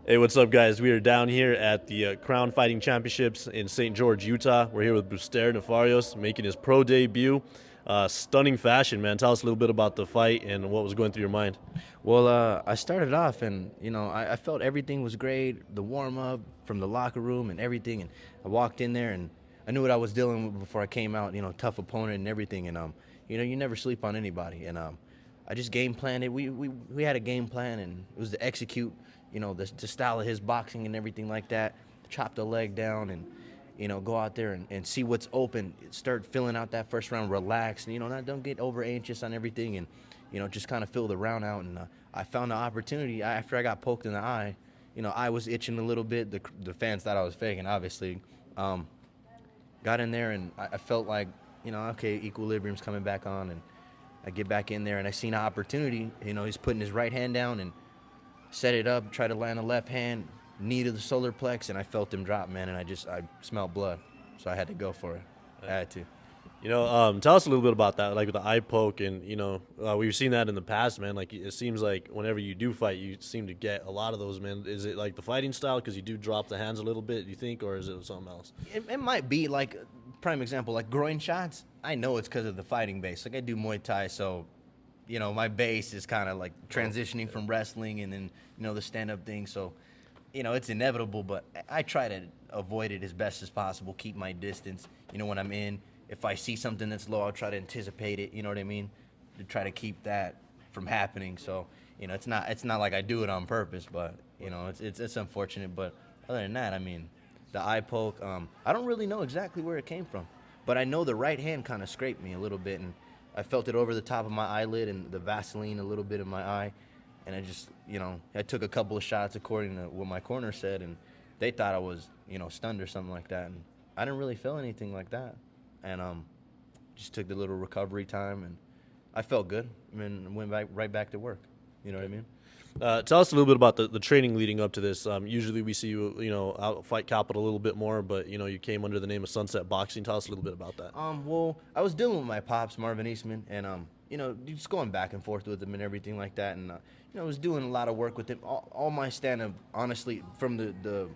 Hey, what's up, guys? We are down here at the Crown Fighting Championships in St. George, Utah. We're here with Boostayre Nefarios making his pro debut. Stunning fashion, man. Tell us a little bit about the fight and what was going through your mind. Well, I started off, and I felt everything was great. The warm up from the locker room and everything, and I walked in there, and I knew what I was dealing with before I came out. Tough opponent and everything, and you never sleep on anybody, and I just game planned it. We had a game plan, and it was to execute, the style of his boxing and everything like that. Chop the leg down and go out there and see what's open. Start filling out that first round, relax, and don't get over anxious on everything, and just kind of fill the round out. And I found the opportunity after I got poked in the eye. I was itching a little bit. The fans thought I was faking, obviously. Got in there, and I felt like, okay, equilibrium's coming back on, and I get back in there, and I seen an opportunity. He's putting his right hand down and set it up, try to land a left hand, knee to the solar plex, and I felt him drop, man, and I smelled blood, so I had to go for it. I had to. Tell us a little bit about that, like with the eye poke, and we've seen that in the past, man. Like it seems like whenever you do fight, you seem to get a lot of those, man. Is it like the fighting style because you do drop the hands a little bit, you think, or is it something else? It might be like prime example, like groin shots. I know it's because of the fighting base. Like I do Muay Thai, so my base is kind of like transitioning from wrestling and then the stand-up thing. So it's inevitable, but I try to avoid it as best as possible. Keep my distance. When I'm in, if I see something that's low, I'll try to anticipate it. You know what I mean? To try to keep that from happening. So it's not like I do it on purpose, but it's unfortunate. But other than that, I mean, the eye poke. I don't really know exactly where it came from, but I know the right hand kind of scraped me a little bit, and I felt it over the top of my eyelid and the Vaseline a little bit in my eye, and I just I took a couple of shots according to what my corner said, and they thought I was stunned or something like that, and I didn't really feel anything like that, and just took the little recovery time, and I felt good, and went right back to work. You know what I mean? Tell us a little bit about the training leading up to this. Usually we see you, out Fight Capital a little bit more, but you came under the name of Sunset Boxing. Tell us a little bit about that. Well, I was dealing with my pops, Marvin Eastman, and just going back and forth with him and everything like that, and I was doing a lot of work with him. All my stand-up, honestly, from the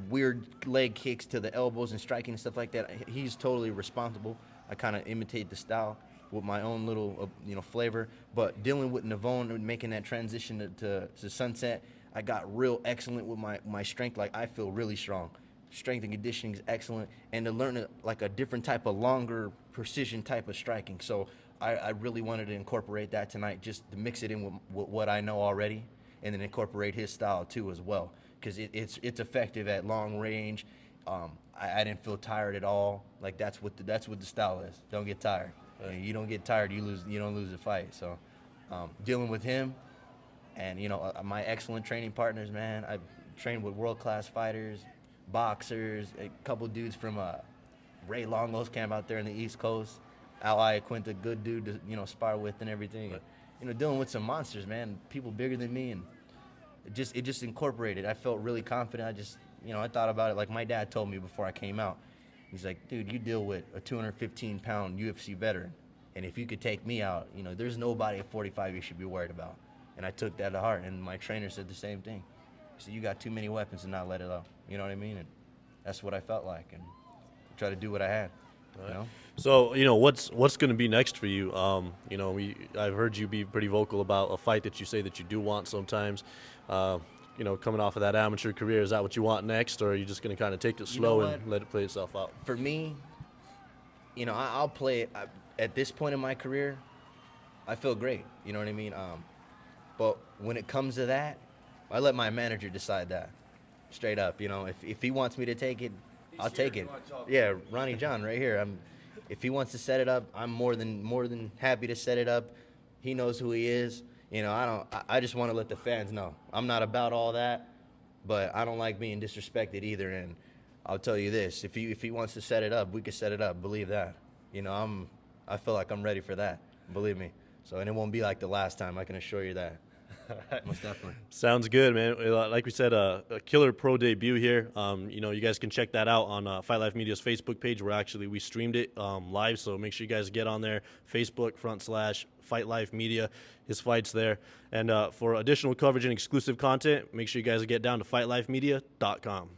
weird leg kicks to the elbows and striking and stuff like that, he's totally responsible. I kind of imitate the style with my own little, flavor. But dealing with Navone and making that transition to Sunset, I got real excellent with my strength. Like, I feel really strong. Strength and conditioning is excellent. And to learn like a different type of longer precision type of striking. So I really wanted to incorporate that tonight, just to mix it in with what I know already, and then incorporate his style too as well. Because it's effective at long range. I didn't feel tired at all. Like that's what the style is. Don't get tired. You don't get tired, you lose. You don't lose the fight. So, dealing with him, and my excellent training partners, man. I've trained with world-class fighters, boxers, a couple dudes from Ray Longo's camp out there in the East Coast. Al Iaquinta, good dude to spar with and everything. And, dealing with some monsters, man. People bigger than me, and it just incorporated. I felt really confident. I thought about it like my dad told me before I came out. He's like, dude, you deal with a 215-pound UFC veteran, and if you could take me out, there's nobody at 45 you should be worried about. And I took that to heart, and my trainer said the same thing. He said, you got too many weapons to not let it out. You know what I mean? And that's what I felt like, and try to do what I had. So what's going to be next for you? I've heard you be pretty vocal about a fight that you say that you do want sometimes. Coming off of that amateur career, is that what you want next, or are you just going to kind of take it slow and let it play itself out? For me, I'll play it. At this point in my career, I feel great. You know what I mean? But when it comes to that, I let my manager decide that. Straight up, if he wants me to take it, I'll take it. Yeah, Ronnie John right here. If he wants to set it up, I'm more than happy to set it up. He knows who he is. I just want to let the fans know. I'm not about all that, but I don't like being disrespected either. And I'll tell you this: if he wants to set it up, we can set it up. Believe that. I feel like I'm ready for that. Believe me. So, and it won't be like the last time. I can assure you that. Most definitely. Sounds good, man. Like we said, a killer pro debut here. You guys can check that out on Fight Life Media's Facebook page, where actually we streamed it live. So make sure you guys get on there, Facebook/Fight Life Media. His fight's there. And for additional coverage and exclusive content, make sure you guys get down to fightlifemedia.com.